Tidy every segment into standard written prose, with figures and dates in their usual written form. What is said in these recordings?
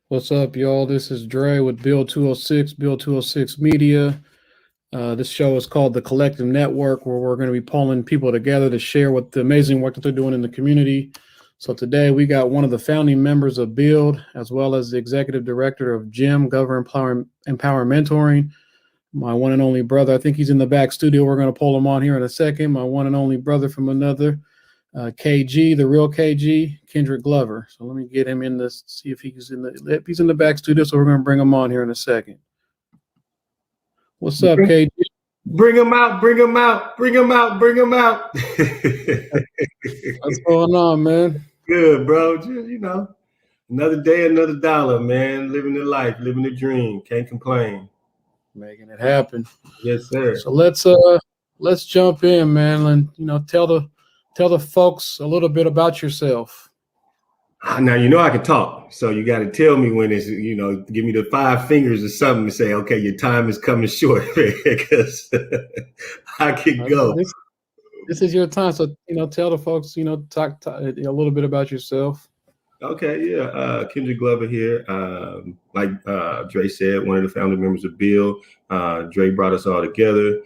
What's up, y'all? This is Dre with Bill 206, Bill 206 Media. This show is called The Collective Network, where we're going to be pulling people together to share what the amazing work that they're doing in the community. So today we got one of the founding members of Build, as well as the executive director of G.E.M, Govern Empower Mentoring, my one and only brother. I think he's in the back studio. We're going to pull him on here in a second. My one and only brother from another. KG, the real KG, Kendrick Glover. So let me get him in this, see if he's in the back studio. So we're going to bring him on here in a second. What's up, KG? Bring him out, bring him out, bring him out, bring him out. What's going on, man? Good, bro. Just, another day, another dollar, man. Living the life, living the dream. Can't complain. Making it happen. Yes, sir. So let's jump in, man, and tell the folks a little bit about yourself. Now, I can talk. So you got to tell me when it's, give me the 5 fingers or something and say, okay, your time is coming short, because I can go. This is your time. So, tell the folks, talk a little bit about yourself. Okay, yeah. Kendrick Glover here. Like Dre said, one of the founding members of Bill. Dre brought us all together.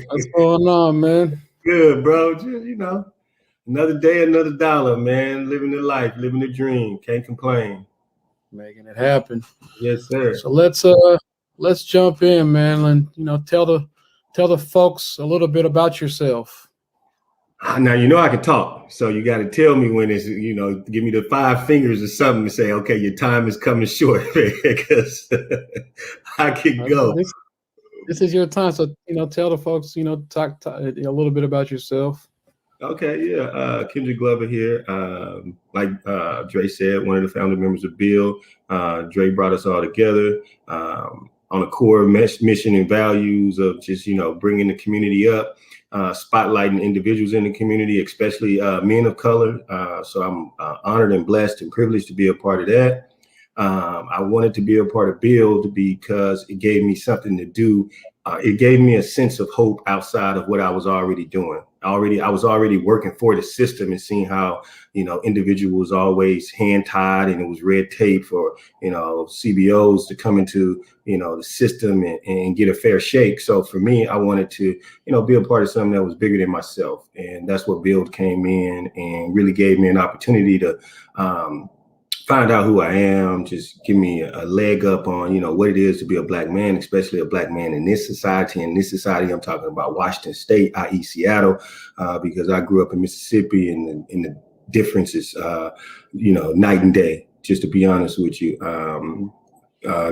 What's going on, man? Good, bro. Just, another day, another dollar, man. Living the life, living the dream. Can't complain. Making it happen. Yes, sir. So let's jump in, man, and tell the folks a little bit about yourself. Now, I can talk. So you got to tell me when it's, give me the 5 fingers or something and say, okay, your time is coming short, because I can go. This is your time. So, tell the folks, talk a little bit about yourself. Okay, yeah. Kendrick Glover here. Like Dre said, one of the founding members of Bill. Dre brought us all together on a core mission and values of just, bringing the community up, spotlighting individuals in the community, especially men of color. So I'm honored and blessed and privileged to be a part of that. I wanted to be a part of Build because it gave me something to do. It gave me a sense of hope outside of what I was already doing. I was already working for the system and seeing how, individuals always hand tied, and it was red tape for, CBOs to come into, the system and get a fair shake. So for me, I wanted to, be a part of something that was bigger than myself. And that's what Build came in and really gave me an opportunity to, find out who I am, just give me a leg up on, what it is to be a Black man, especially a Black man in this society. In this society, I'm talking about Washington State, i.e. Seattle, because I grew up in Mississippi, and the difference is, night and day, just to be honest with you.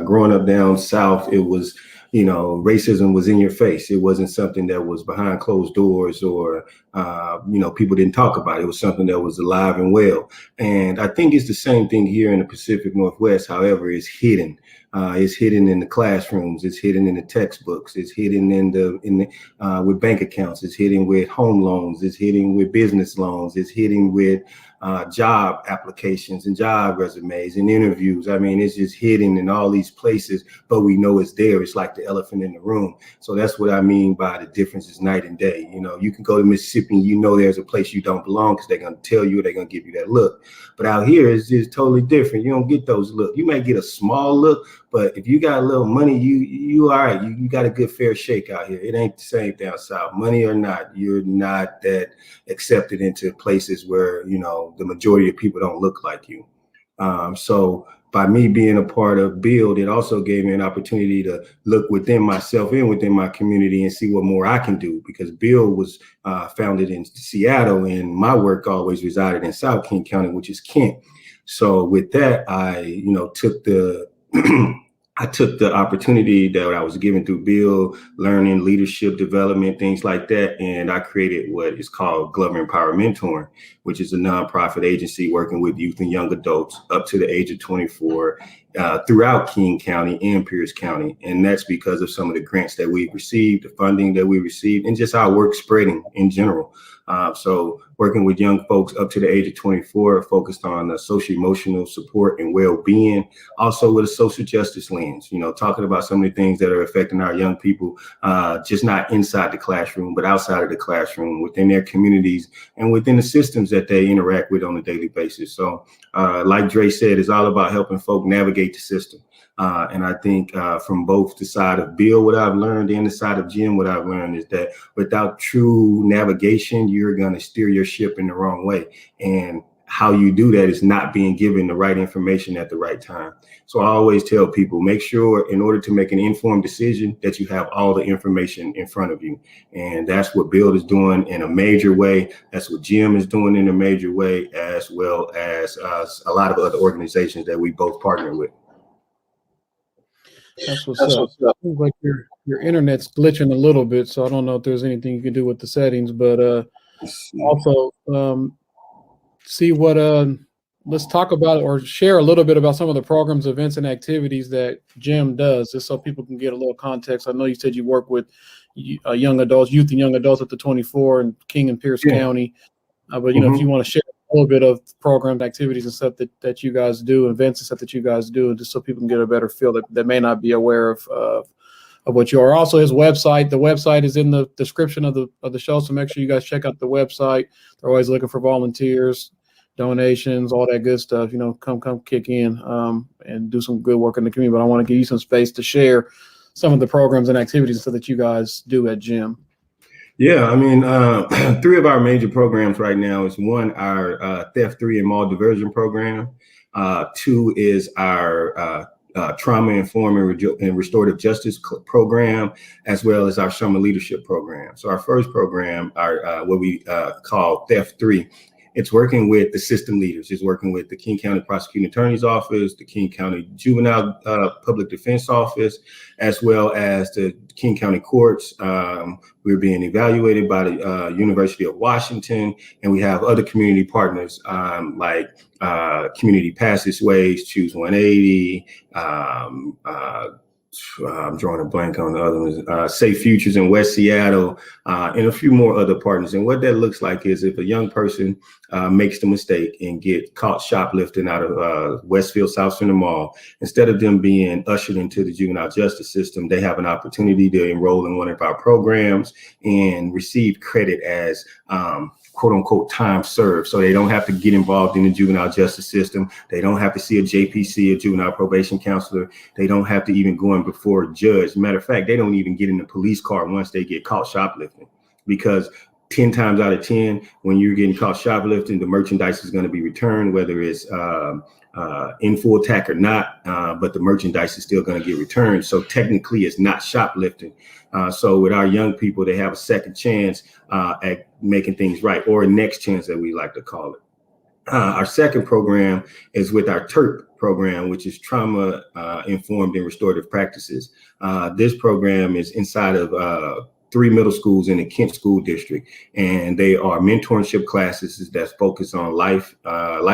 Growing up down South, it was, racism was in your face. It wasn't something that was behind closed doors or, people didn't talk about it. It was something that was alive and well. And I think it's the same thing here in the Pacific Northwest. However, it's hidden. It's hidden in the classrooms. It's hidden in the textbooks. It's hidden with bank accounts. It's hidden with home loans. It's hidden with business loans. It's hidden with job applications and job resumes and interviews. I mean, it's just hidden in all these places, but we know it's there. It's like the elephant in the room. So that's what I mean by the difference is night and day. You can go to Mississippi and there's a place you don't belong because they're going to tell you, they're going to give you that look. But out here, it's just totally different. You don't get those looks. You may get a small look, but if you got a little money, you all right. You got a good fair shake out here. It ain't the same down south. Money or not, you're not that accepted into places where, the majority of people don't look like you. So by me being a part of Build, it also gave me an opportunity to look within myself and within my community and see what more I can do, because Build was founded in Seattle and my work always resided in South King County, which is Kent. So with that, I, took the I took the opportunity that I was given through Bill, learning leadership development, things like that. And I created what is called Glover Empower Mentoring, which is a nonprofit agency working with youth and young adults up to the age of 24 throughout King County and Pierce County. And that's because of some of the grants that we've received, the funding that we received, and just our work spreading in general. So working with young folks up to the age of 24, focused on social emotional support and well-being, also with a social justice lens, talking about some of the things that are affecting our young people, just not inside the classroom, but outside of the classroom, within their communities and within the systems that they interact with on a daily basis. So like Dre said, it's all about helping folk navigate the system. And I think from both the side of Bill, what I've learned, and the side of G.E.M, what I've learned is that without true navigation, you're going to steer your ship in the wrong way. And how you do that is not being given the right information at the right time. So I always tell people, make sure in order to make an informed decision that you have all the information in front of you. And that's what Bill is doing in a major way. That's what G.E.M is doing in a major way, as well as a lot of other organizations that we both partner with. That's what's up. Seems like your internet's glitching a little bit, so I don't know if there's anything you can do with the settings, but also see what let's talk about or share a little bit about some of the programs, events, and activities that G.E.M does, just so people can get a little context. I know you said you work with young adults, youth and young adults up to 24 in King and Pierce County, but if you want to share a little bit of programs, activities, and stuff that you guys do, events and stuff that you guys do, just so people can get a better feel that may not be aware of what you are. Also, his website. The website is in the description of the show, so make sure you guys check out the website. They're always looking for volunteers, donations, all that good stuff. Come kick in and do some good work in the community. But I want to give you some space to share some of the programs and activities so that you guys do at G.E.M. Yeah, I mean, 3 of our major programs right now is 1, our theft-free and mall diversion program. 2 is our trauma-informed and restorative justice program, as well as our summer leadership program. So our first program, our what we call theft-free, it's working with the system leaders. It's working with the King County Prosecuting Attorney's Office, the King County Juvenile Public Defense Office, as well as the King County Courts. We're being evaluated by the University of Washington, and we have other community partners like Community Passageways, Choose 180, I'm drawing a blank on the other ones, Safe Futures in West Seattle, and a few more other partners. And what that looks like is if a young person makes the mistake and get caught shoplifting out of Westfield South Center Mall, instead of them being ushered into the juvenile justice system, they have an opportunity to enroll in one of our programs and receive credit as quote unquote time served. So they don't have to get involved in the juvenile justice system. They don't have to see a JPC, a juvenile probation counselor. They don't have to even go in before a judge. Matter of fact, they don't even get in the police car once they get caught shoplifting, because 10 times out of 10, when you're getting caught shoplifting, the merchandise is going to be returned, whether it's in full tack or not, but the merchandise is still going to get returned. So technically it's not shoplifting. So with our young people, they have a second chance at making things right, or a next chance that we like to call it. Our second program is with our TERP program, which is trauma informed and restorative practices. This program is inside of 3 middle schools in the Kent School District, and they are mentorship classes that focus on life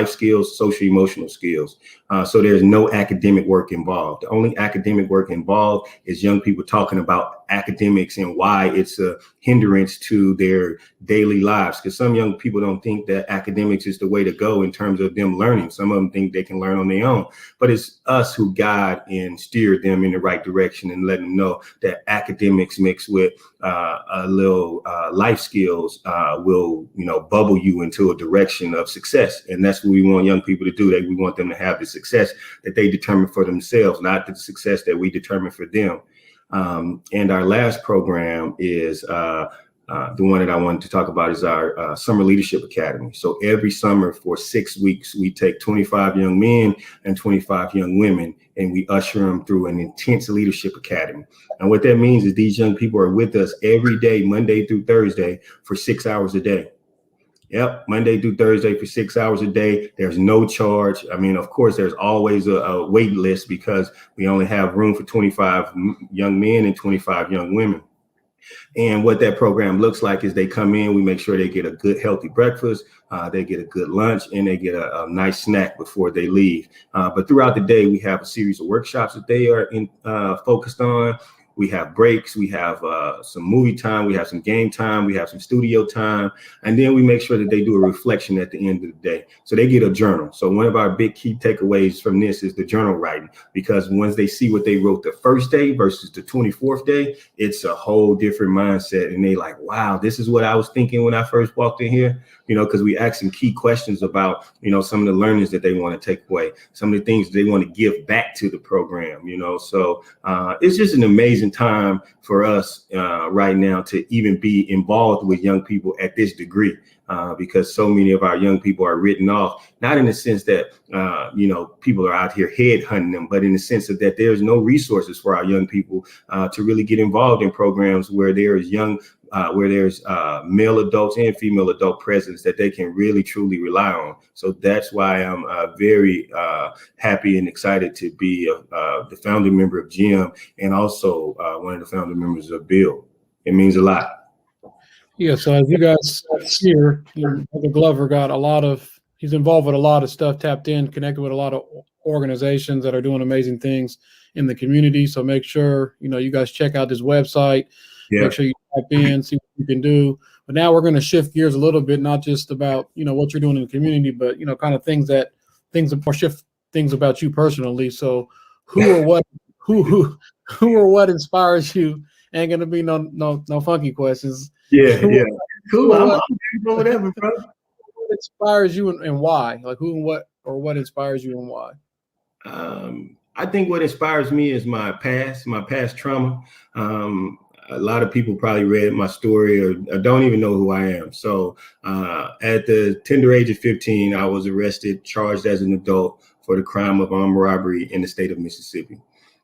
skills, social emotional skills. So there's no academic work involved. The only academic work involved is young people talking about academics and why it's a hindrance to their daily lives. Because some young people don't think that academics is the way to go in terms of them learning. Some of them think they can learn on their own, but it's us who guide and steer them in the right direction and let them know that academics mixed with a little life skills will, bubble you into a direction of success. And that's what we want young people to do. That we want them to have the success that they determine for themselves, not the success that we determine for them. And our last program is the one that I wanted to talk about is our Summer Leadership Academy. So every summer for 6 weeks, we take 25 young men and 25 young women, and we usher them through an intense leadership academy. And what that means is these young people are with us every day, Monday through Thursday, for 6 hours a day. Yep, Monday through Thursday for 6 hours a day. There's no charge. I mean, of course, there's always a wait list because we only have room for 25 young men and 25 young women. And what that program looks like is they come in, we make sure they get a good, healthy breakfast, they get a good lunch, and they get a nice snack before they leave. But throughout the day, we have a series of workshops that they are focused on. We have breaks, we have some movie time, we have some game time, we have some studio time, and then we make sure that they do a reflection at the end of the day. So they get a journal. So one of our big key takeaways from this is the journal writing, because once they see what they wrote the first day versus the 24th day, it's a whole different mindset. And they like, wow, this is what I was thinking when I first walked in here, you know, because we ask them key questions about, you know, some of the learnings that they want to take away, some of the things they want to give back to the program, you know. So it's just an amazing time for us right now to even be involved with young people at this degree, because so many of our young people are written off, not in the sense that, you know, people are out here head hunting them, but in the sense of that there's no resources for our young people to really get involved in programs where there is where there's male adults and female adult presence that they can really truly rely on. So that's why I'm very happy and excited to be the founding member of G.E.M and also one of the founding members of Bill. It means a lot. Yeah, so as you guys hear, Mr. Glover he's involved with a lot of stuff, tapped in, connected with a lot of organizations that are doing amazing things in the community. So make sure, you know, you guys check out this website. Yeah. Make sure you tap in, see what you can do. But now we're going to shift gears a little bit, not just about, you know, what you're doing in the community, but, you know, kind of things about you personally. So who or what inspires you? Ain't gonna be no funky questions. Yeah. Cool. I'm whatever, bro. What inspires you and why? Like who and what inspires you and why? I think what inspires me is my past trauma. A lot of people probably read my story or don't even know who I am. So at the tender age of 15, I was arrested, charged as an adult for the crime of armed robbery in the state of Mississippi.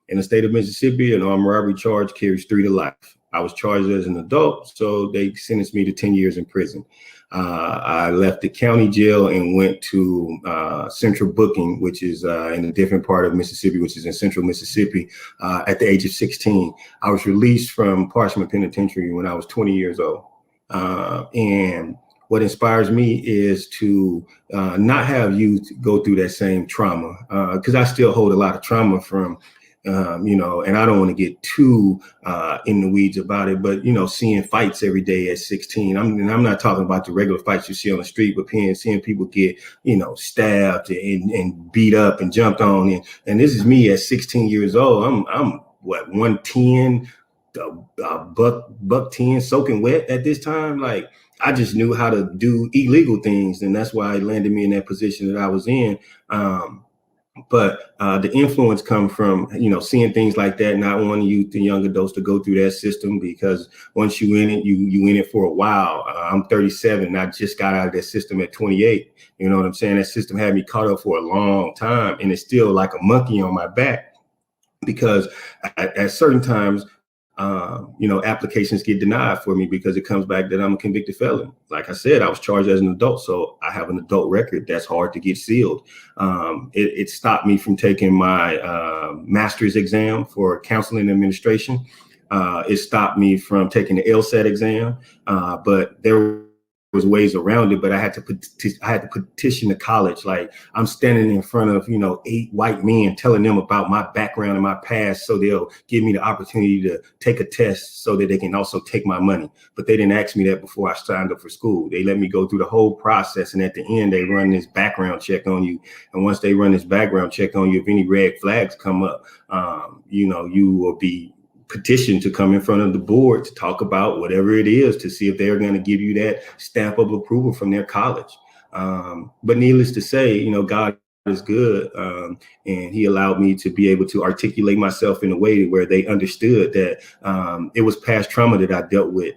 In the state of Mississippi, an armed robbery charge carries 3 to life. I was charged as an adult, so they sentenced me to 10 years in prison. I left the county jail and went to central booking, which is in a different part of Mississippi, which is in central Mississippi, at the age of 16. I was released from Parchment Penitentiary when I was 20 years old. And what inspires me is to not have youth go through that same trauma, because I still hold a lot of trauma from you know, and I don't want to get too in the weeds about it, but, you know, seeing fights every day at 16, I'm not talking about the regular fights you see on the street, but seeing people get, you know, stabbed and beat up and jumped on. And this is me at 16 years old. I'm what, 110, buck 10, soaking wet at this time. Like, I just knew how to do illegal things. And that's why it landed me in that position that I was in. But the influence come from, you know, seeing things like that, not wanting youth and young adults to go through that system, because once you in it, you in it for a while. I'm 37. I just got out of that system at 28. You know what I'm saying? That system had me caught up for a long time, and it's still like a monkey on my back, because at certain times, you know, applications get denied for me because it comes back that I'm a convicted felon. Like I said, I was charged as an adult, so I have an adult record that's hard to get sealed. It stopped me from taking my master's exam for counseling administration. It stopped me from taking the LSAT exam, but there was ways around it, but I had to petition the college. Like, I'm standing in front of, you know, 8 white men telling them about my background and my past, so they'll give me the opportunity to take a test so that they can also take my money. But they didn't ask me that before I signed up for school. They let me go through the whole process, and at the end they run this background check on you. And once they run this background check on you, if any red flags come up, you know, you will be petition to come in front of the board to talk about whatever it is, to see if they're going to give you that stamp of approval from their college. But needless to say, you know, God is good. And he allowed me to be able to articulate myself in a way where they understood that it was past trauma that I dealt with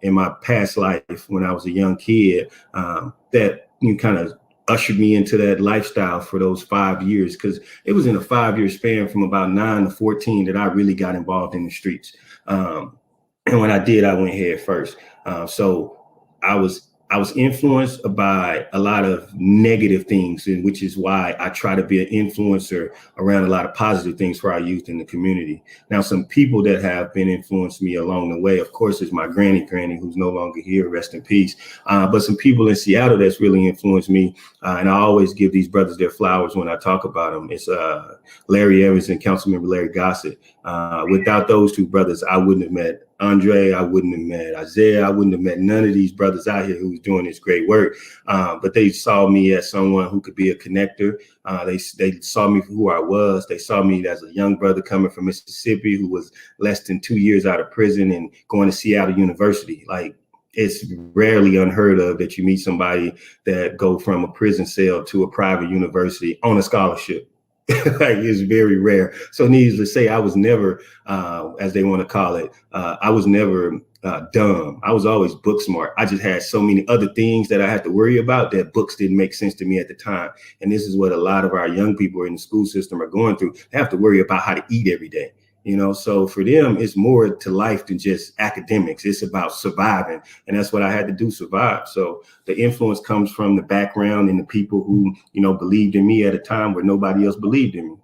in my past life when I was a young kid, that you kind of ushered me into that lifestyle for those 5 years, because it was in a 5-year span from about 9 to 14 that I really got involved in the streets. And when I did, I went head first. So I I was influenced by a lot of negative things, and which is why I try to be an influencer around a lot of positive things for our youth in the community. Now, some people that have been influenced me along the way, of course, is my granny, who's no longer here, rest in peace. But some people in Seattle that's really influenced me, and I always give these brothers their flowers when I talk about them. It's Larry Evans and Councilmember Larry Gossett. Without those two brothers, I wouldn't have met Andre, I wouldn't have met Isaiah, I wouldn't have met none of these brothers out here who's doing this great work. But they saw me as someone who could be a connector. They saw me for who I was. They saw me as a young brother coming from Mississippi who was less than 2 years out of prison and going to Seattle University. Like, it's rarely unheard of that you meet somebody that go from a prison cell to a private university on a scholarship. Like, it's very rare. So needless to say, I was never, as they want to call it, I was never dumb. I was always book smart. I just had so many other things that I had to worry about that books didn't make sense to me at the time. And this is what a lot of our young people in the school system are going through. They have to worry about how to eat every day. You know, so for them, it's more to life than just academics. It's about surviving. And that's what I had to do, survive. So the influence comes from the background and the people who, you know, believed in me at a time where nobody else believed in me.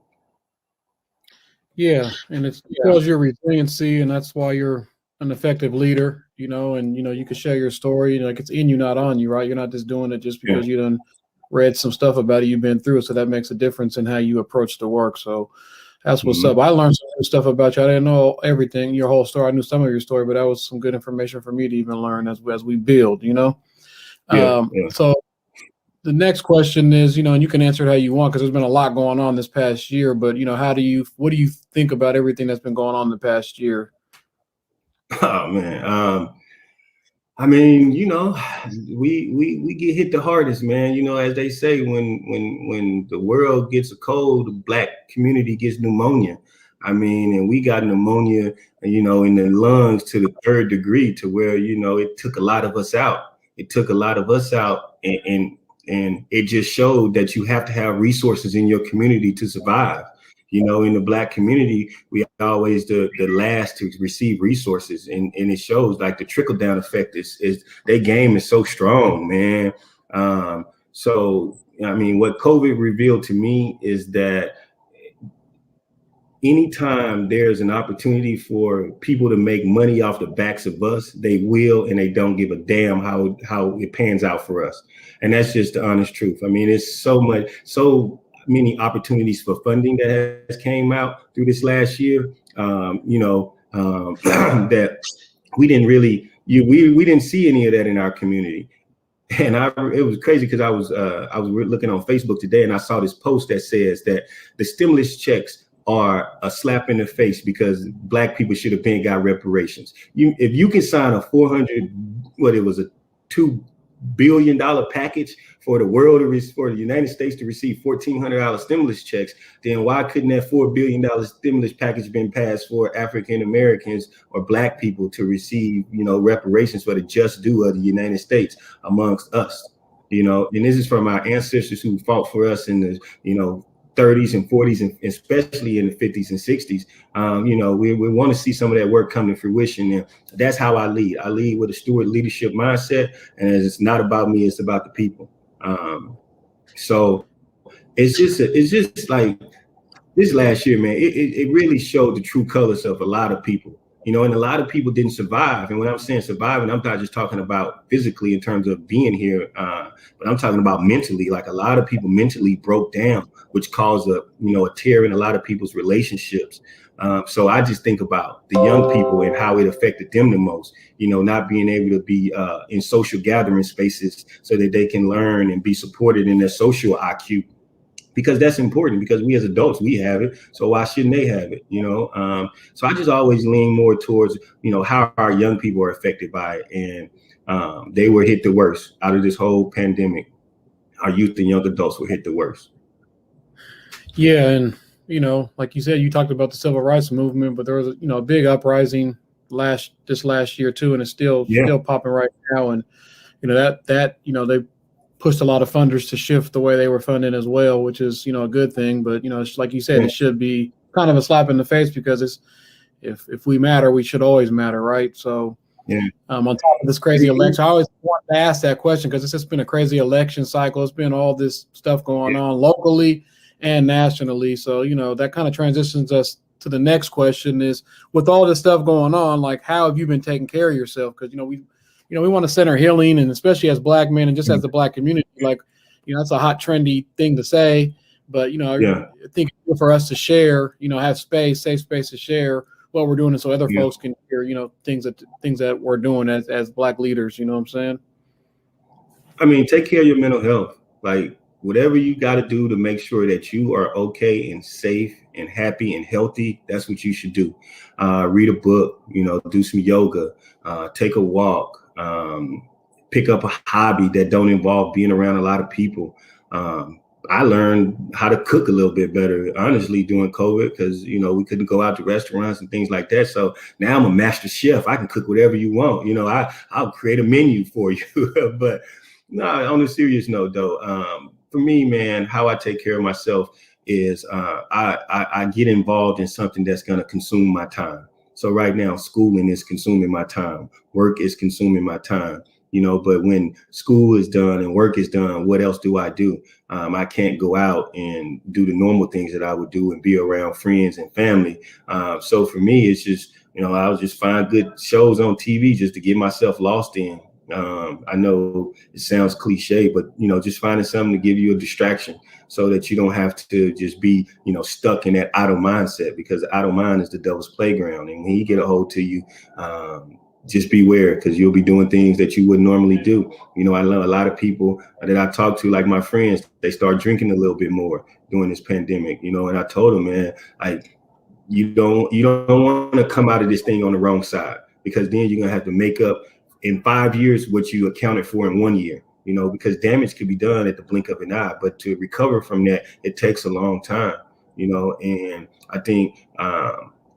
Yeah. And it shows your resiliency, and that's why you're an effective leader, you know, and, you know, you can share your story, like it's in you, not on you, right? You're not just doing it just because you done read some stuff about it, you've been through it. So that makes a difference in how you approach the work. So that's what's up. I learned some new stuff about you. I didn't know everything, your whole story. I knew some of your story, but that was some good information for me to even learn as we build, you know? So the next question is, you know, and you can answer it how you want, because there's been a lot going on this past year, but, you know, what do you think about everything that's been going on the past year? Oh, man. I mean, you know, we get hit the hardest, man. You know, as they say, when the world gets a cold, the Black community gets pneumonia. I mean, and we got pneumonia, you know, in the lungs to the 3rd degree, to where, you know, it took a lot of us out. It took a lot of us out, and it just showed that you have to have resources in your community to survive. You know, in the Black community, we are always the last to receive resources, and it shows. Like, the trickle down effect is their game is so strong, man. So I mean, what COVID revealed to me is that anytime there's an opportunity for people to make money off the backs of us, they will, and they don't give a damn how it pans out for us. And that's just the honest truth. I mean, it's so many opportunities for funding that has came out through this last year, that we didn't really, we didn't see any of that in our community. And it was crazy because I was looking on Facebook today, and I saw this post that says that the stimulus checks are a slap in the face because Black people should have got reparations. If you can sign a $2 billion package for the world, for the United States to receive $1,400 stimulus checks, then why couldn't that $4 billion stimulus package been passed for African Americans or Black people to receive, you know, reparations for the just due of the United States amongst us? You know, and this is from our ancestors who fought for us in the, you know, 30s and 40s, and especially in the 50s and 60s. You know, we want to see some of that work come to fruition. And that's how I lead. I lead with a steward leadership mindset, and it's not about me, it's about the people. So it's just like this last year, man, it really showed the true colors of a lot of people. You know, and a lot of people didn't survive. And when I'm saying surviving, I'm not just talking about physically in terms of being here, but I'm talking about mentally. Like, a lot of people mentally broke down, which caused a tear in a lot of people's relationships. So I just think about the young people and how it affected them the most, you know, not being able to be in social gathering spaces so that they can learn and be supported in their social IQ. Because that's important, because we as adults, we have it. So why shouldn't they have it? You know? So I just always lean more towards, you know, how our young people are affected by it. And they were hit the worst out of this whole pandemic. Our youth and young adults were hit the worst. Yeah. And, you know, like you said, you talked about the civil rights movement, but there was, you know, a big uprising this last year too. And it's still popping right now. And, you know, that, you know, they pushed a lot of funders to shift the way they were funding as well, which is, you know, a good thing. But, you know, it's like you said, it should be kind of a slap in the face, because it's, if we matter, we should always matter, right? So Yeah. On top of this crazy election. I always want to ask that question because it's just been a crazy election cycle. It's been all this stuff going on locally and nationally. So, that kind of transitions us to the next question is, with all this stuff going on, like, how have you been taking care of yourself? Because, we want to center healing, and especially as Black men and just as the Black community, like, that's a hot, trendy thing to say. But, I think for us to share, have safe space to share what we're doing, and so other folks can hear, things that we're doing as Black leaders. You know what I'm saying? I mean, take care of your mental health. Like, whatever you got to do to make sure that you are okay and safe and happy and healthy, that's what you should do. Read a book, do some yoga, take a walk, pick up a hobby that don't involve being around a lot of people. I learned how to cook a little bit better, honestly, during COVID, because, we couldn't go out to restaurants and things like that. So now I'm a master chef. I can cook whatever you want. I'll create a menu for you. But no, on a serious note, though, for me, man, how I take care of myself is I get involved in something that's going to consume my time. So right now, schooling is consuming my time. Work is consuming my time. But when school is done and work is done, what else do? I can't go out and do the normal things that I would do and be around friends and family. So for me, it's just, I'll just find good shows on TV just to get myself lost in. I know it sounds cliche, but, just finding something to give you a distraction so that you don't have to just be, stuck in that idle mindset, because the idle mind is the devil's playground. And when he get a hold to you, just beware, because you'll be doing things that you wouldn't normally do. I know a lot of people that I talk to, like my friends, they start drinking a little bit more during this pandemic, and I told them, man, you don't want to come out of this thing on the wrong side, because then you're going to have to make up in 5 years what you accounted for in 1 year, because damage could be done at the blink of an eye, but to recover from that, it takes a long time, and I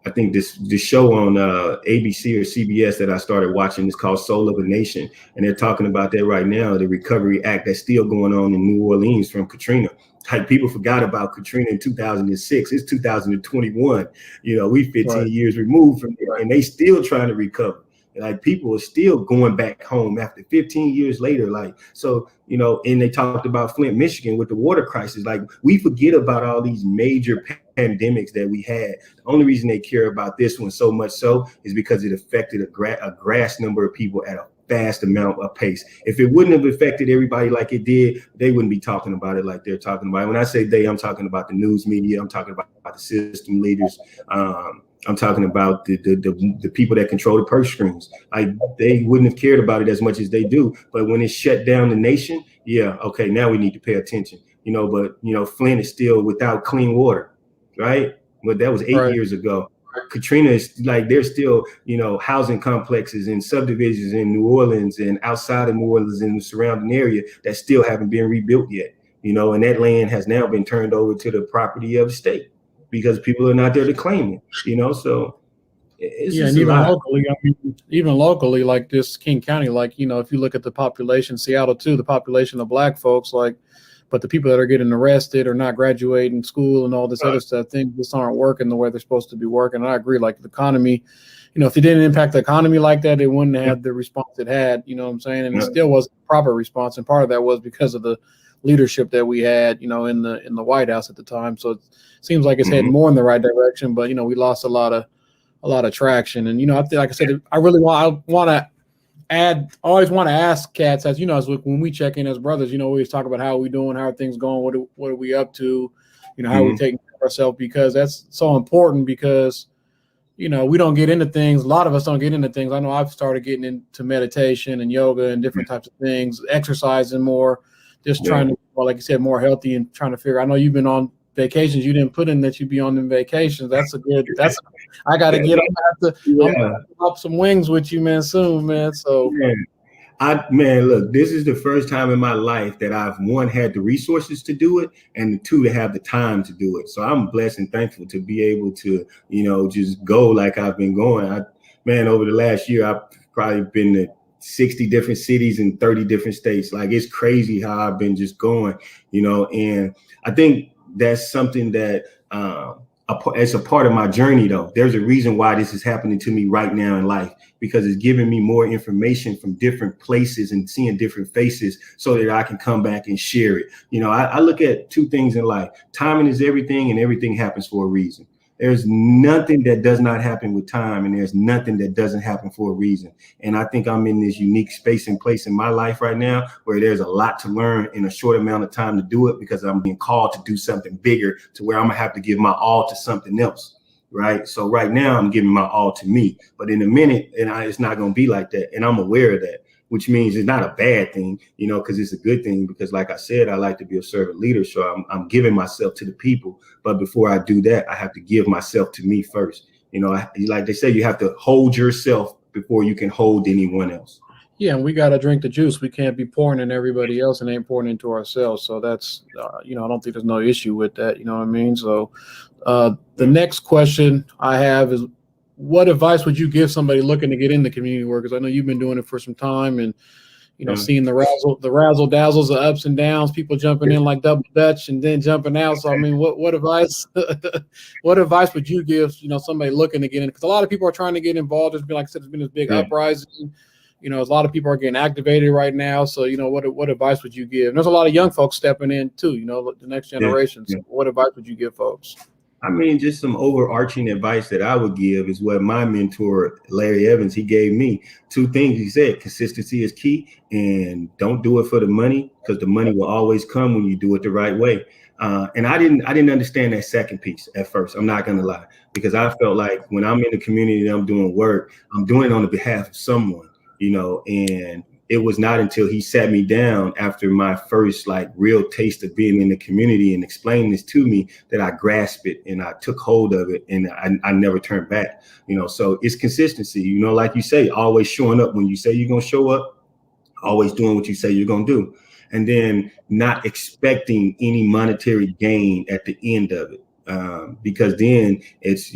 think this show on ABC or CBS that I started watching is called Soul of a Nation. And they're talking about that right now, the Recovery Act that's still going on in New Orleans from Katrina. Like, people forgot about Katrina in 2006. It's 2021. We 15 years removed from it, and they still trying to recover. Like, people are still going back home after 15 years later. Like, so, and they talked about Flint, Michigan with the water crisis. Like, we forget about all these major pandemics that we had. The only reason they care about this one so much so is because it affected a vast number of people at a fast amount of pace. If it wouldn't have affected everybody like it did, they wouldn't be talking about it like they're talking about it. When I say they, I'm talking about the news media. I'm talking about the system leaders. I'm talking about the people that control the purse strings. Like, they wouldn't have cared about it as much as they do. But when it shut down the nation, okay, now we need to pay attention. But Flint is still without clean water, right? But that was 8 years ago. Katrina is like, there's still, housing complexes and subdivisions in New Orleans and outside of New Orleans and the surrounding area that still haven't been rebuilt yet. And that land has now been turned over to the property of the state, because people are not there to claim it, so it's and even locally, like this King County, like, if you look at the population, Seattle too, the population of Black folks, like, but the people that are getting arrested or not graduating school and all this other stuff, things just aren't working the way they're supposed to be working. And I agree, like, the economy, if it didn't impact the economy like that, it wouldn't have the response it had, you know what I'm saying? And it still wasn't a proper response. And part of that was because of the leadership that we had, in the White House at the time. So it seems like it's heading more in the right direction, but, we lost a lot of traction. And, I think, like I said, I really want to always want to ask cats, as as when we check in as brothers, we always talk about how are we doing, how are things going, what are we up to, how are we taking care of ourselves, because that's so important, because we don't get into things. A lot of us don't get into things. I know I've started getting into meditation and yoga and different types of things, exercising more, just trying to, like you said, more healthy, and trying to figure. I know you've been on vacations. You didn't put in that you'd be on them vacations. I got to get on. I'm gonna up some wings with you, man, soon, man. So, look, this is the first time in my life that I've, one, had the resources to do it, and two, to have the time to do it. So I'm blessed and thankful to be able to, just go like I've been going. Over the last year, I've probably been to 60 different cities in 30 different states. Like, it's crazy how I've been just going, and I think that's something that it's a part of my journey, though. There's a reason why this is happening to me right now in life, because it's giving me more information from different places and seeing different faces so that I can come back and share it. I look at two things in life. Timing is everything, and everything happens for a reason. There's nothing that does not happen with time, and there's nothing that doesn't happen for a reason. And I think I'm in this unique space and place in my life right now where there's a lot to learn in a short amount of time to do it, because I'm being called to do something bigger, to where I'm gonna have to give my all to something else. Right. So right now I'm giving my all to me, but in a minute, it's not going to be like that. And I'm aware of that, which means it's not a bad thing, because it's a good thing, because like I said, I like to be a servant leader. So I'm giving myself to the people. But before I do that, I have to give myself to me first. Like they say, you have to hold yourself before you can hold anyone else. Yeah, and we got to drink the juice. We can't be pouring in everybody else and ain't pouring into ourselves. So that's, I don't think there's no issue with that. You know what I mean? So the next question I have is, what advice would you give somebody looking to get into community work? Because I know you've been doing it for some time, and seeing the razzle dazzles, the ups and downs, people jumping in like double dutch and then jumping out. So I mean, what advice what advice would you give somebody looking to get in? Because a lot of people are trying to get involved. There's been, like I said, there's been this big uprising. A lot of people are getting activated right now. So, what advice would you give? And there's a lot of young folks stepping in too, the next generation. So what advice would you give folks? I mean, just some overarching advice that I would give is what my mentor, Larry Evans, he gave me. Two things he said: consistency is key, and don't do it for the money, because the money will always come when you do it the right way. And I didn't understand that second piece at first. I'm not going to lie, because I felt like when I'm in the community and I'm doing work, I'm doing it on the behalf of someone. And it was not until he sat me down after my first real taste of being in the community and explained this to me that I grasped it and I took hold of it, and I never turned back. So it's consistency, like you say, always showing up when you say you're going to show up, always doing what you say you're going to do, and then not expecting any monetary gain at the end of it. Because then it's,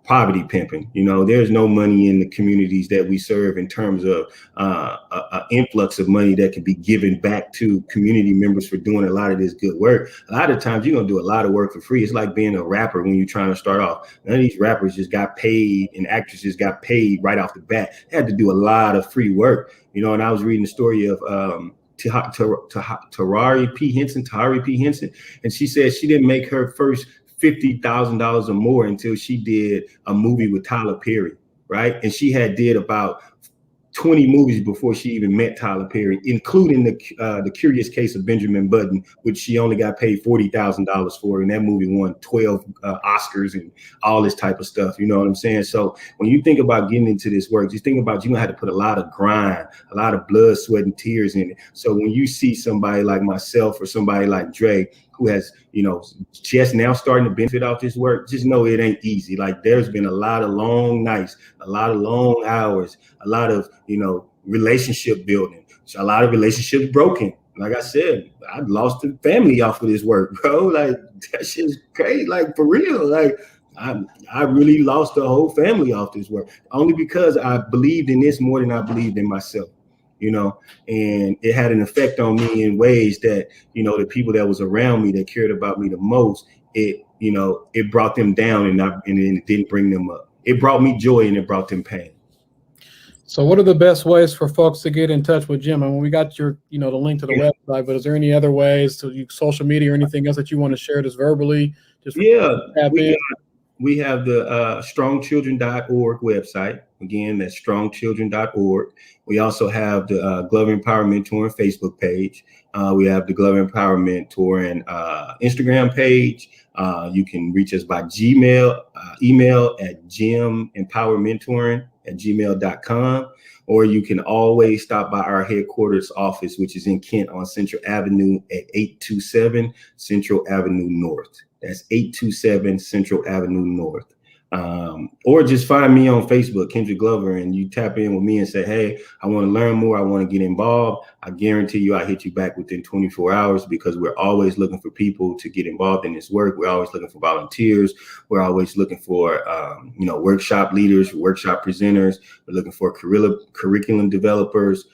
poverty pimping. There's no money in the communities that we serve in terms of an influx of money that can be given back to community members for doing a lot of this good work. A lot of times you're going to do a lot of work for free. It's like being a rapper when you're trying to start off. None of these rappers just got paid, and actresses got paid right off the bat. They had to do a lot of free work, and I was reading the story of Tahari P. Henson, and she said she didn't make her first $50,000 or more until she did a movie with Tyler Perry, right? And she did about 20 movies before she even met Tyler Perry, including the Curious Case of Benjamin Button, which she only got paid $40,000 for, and that movie won 12 Oscars and all this type of stuff. You know what I'm saying? So when you think about getting into this work, just think about you're gonna have to put a lot of grind, a lot of blood, sweat, and tears in it. So when you see somebody like myself or somebody like Dre, who has, just now starting to benefit off this work, just know it ain't easy. There's been a lot of long nights, a lot of long hours, a lot of, relationship building, a lot of relationships broken. Like I said, I lost the family off of this work, bro. That shit's crazy. For real. I really lost the whole family off this work, only because I believed in this more than I believed in myself. And it had an effect on me in ways that, the people that was around me that cared about me the most, it brought them down, and it didn't bring them up. It brought me joy, and it brought them pain. So what are the best ways for folks to get in touch with G.E.M? I mean, we got your, the link to the website, but is there any other ways to social media or anything else that you want to share just verbally? We have the strongchildren.org website. Again, that's strongchildren.org. We also have the Glover Empowerment Mentoring Facebook page. We have the Glover Empowerment Mentoring Instagram page. You can reach us by email at gemempowermentoring@gmail.com, or you can always stop by our headquarters office, which is in Kent on Central Avenue at 827 Central Avenue North. That's 827 Central Avenue North. Or just find me on Facebook, Kendrick Glover, and you tap in with me and say, hey, I want to learn more. I want to get involved. I guarantee you I hit you back within 24 hours, because we're always looking for people to get involved in this work. We're always looking for volunteers. We're always looking for, workshop leaders, workshop presenters. We're looking for curriculum developers.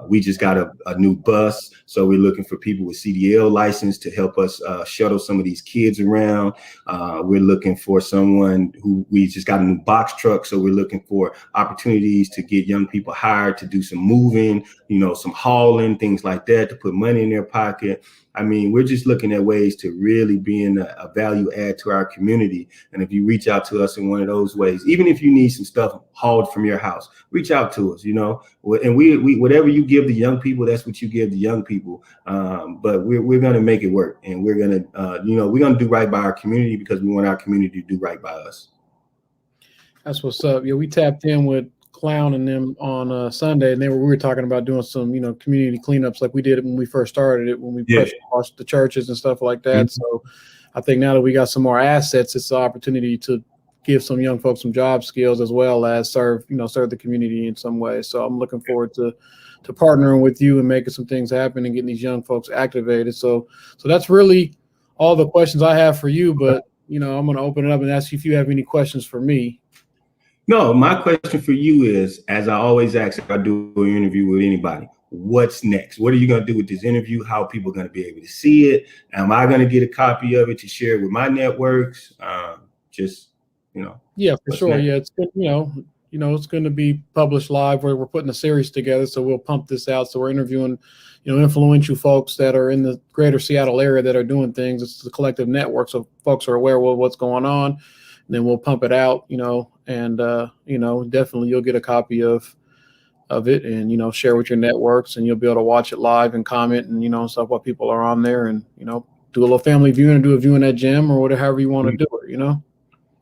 We just got a new bus, so we're looking for people with CDL license to help us shuttle some of these kids around. We're looking for someone we just got a new box truck, so we're looking for opportunities to get young people hired to do some moving, some hauling, things like that, to put money in their pocket. I mean, we're just looking at ways to really being a value add to our community. And if you reach out to us in one of those ways, even if you need some stuff hauled from your house, reach out to us, and we whatever you give the young people, that's what you give the young people. But we're going to make it work, and we're going to, we're going to do right by our community because we want our community to do right by us. That's what's up. Yeah, we tapped in with Clown and them on Sunday, and we were talking about doing some community cleanups like we did when we first started it, when we pressure washed the churches and stuff like that. So I think now that we got some more assets, it's an opportunity to give some young folks some job skills as well as serve the community in some way. So I'm looking forward to partnering with you and making some things happen and getting these young folks activated. So that's really all the questions I have for you, but I'm going to open it up and ask you if you have any questions for me. No, my question for you is, as I always ask if I do an interview with anybody, what's next? What are you going to do with this interview? How are people going to be able to see it? Am I going to get a copy of it to share with my networks? Yeah, for sure. Next? Yeah, it's good. It's going to be published live where we're putting a series together. So we'll pump this out. So we're interviewing, influential folks that are in the greater Seattle area that are doing things. It's the collective network. So folks are aware of what's going on. And then we'll pump it out, and definitely you'll get a copy of it and, share with your networks, and you'll be able to watch it live and comment and, stuff while people are on there, and, do a little family viewing and do a viewing at G.E.M or whatever you want to do it,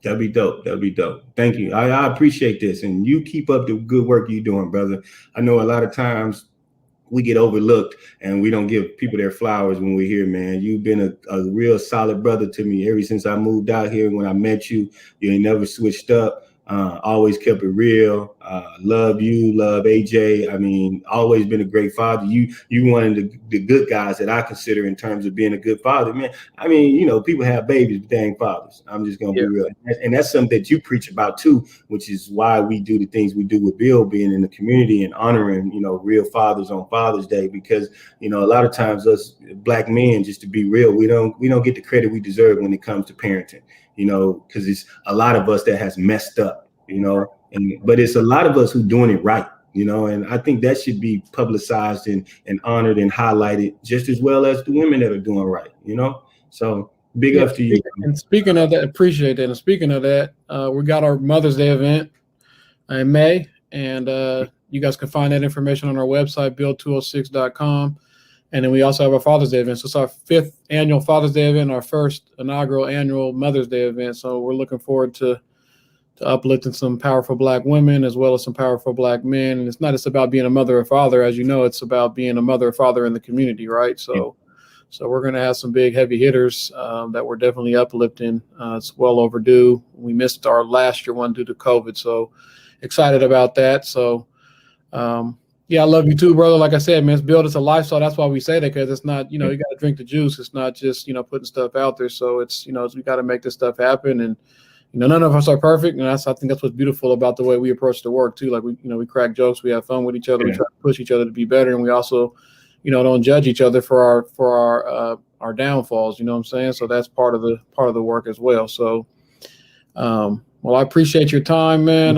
That'd be dope. That'd be dope. Thank you. I appreciate this, and you keep up the good work you're doing, brother. I know a lot of times we get overlooked and we don't give people their flowers when we're here, man. You've been a real solid brother to me ever since I moved out here. When I met you, you ain't never switched up. Always kept it real. Love you, love AJ. I mean, always been a great father. You one of the good guys that I consider in terms of being a good father, man. I mean, people have babies, but they ain't fathers. I'm just gonna be real, and that's something that you preach about too, which is why we do the things we do with Bill, being in the community and honoring, real fathers on Father's Day, because a lot of times us Black men, just to be real, we don't get the credit we deserve when it comes to parenting. Because it's a lot of us that has messed up, but it's a lot of us who doing it right, and I think that should be publicized and honored and highlighted just as well as the women that are doing right, so big up to you. And speaking of that, appreciate that. And speaking of that, we got our Mother's Day event in May, and you guys can find that information on our website, build206.com. And then we also have our Father's Day event. So it's our 5th annual Father's Day event, our first inaugural annual Mother's Day event. So we're looking forward to uplifting some powerful Black women as well as some powerful Black men. And it's not just about being a mother or father, as you know, it's about being a mother or father in the community, right? So we're going to have some big heavy hitters that we're definitely uplifting. It's well overdue. We missed our last year one due to COVID. So excited about that. So, yeah, I love you too, brother. Like I said, man, it's a lifestyle. That's why we say that, because it's not, you got to drink the juice. It's not just, putting stuff out there. So it's, we got to make this stuff happen. And, none of us are perfect. And I think that's what's beautiful about the way we approach the work too. Like we crack jokes, we have fun with each other. We try to push each other to be better. And we also, don't judge each other for our downfalls. You know what I'm saying? So that's part of the work as well. So, well, I appreciate your time, man.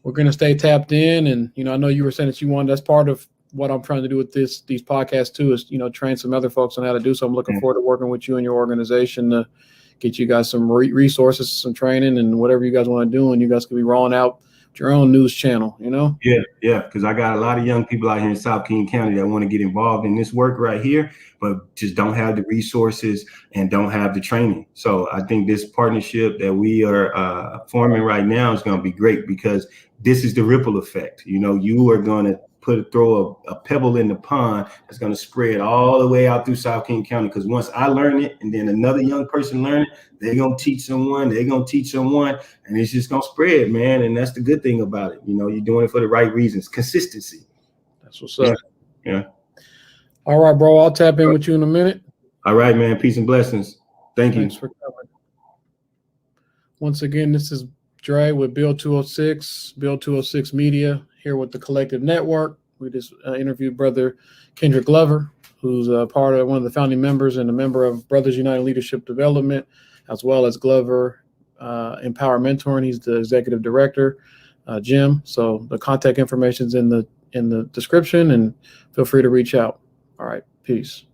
We're going to stay tapped in. And, I know you were saying that that's part of what I'm trying to do with these podcasts too, is, train some other folks on how to do. So I'm looking forward to working with you and your organization to get you guys some resources, some training, and whatever you guys want to do. And you guys can be rolling out your own news channel, Yeah. Because I got a lot of young people out here in South King County that want to get involved in this work right here, but just don't have the resources and don't have the training. So I think this partnership that we are forming right now is going to be great, because this is the ripple effect. You are going to throw a pebble in the pond that's going to spread all the way out through South King County. Because once I learn it and then another young person learn it, they're going to teach someone, and it's just going to spread, man. And that's the good thing about it. You're doing it for the right reasons. Consistency. That's what's up. Yeah. All right, bro. I'll tap in with you in a minute. All right, man. Peace and blessings. Thanks for coming. Once again, this is Dre with Build 206, Build 206 Media, here with the Collective Network. We just interviewed Brother Kendrick Glover, who's part of one of the founding members and a member of Brothers United Leadership Development, as well as Glover Empower Mentoring. He's the executive director, G.E.M. So the contact information is in the description, and feel free to reach out. All right, peace.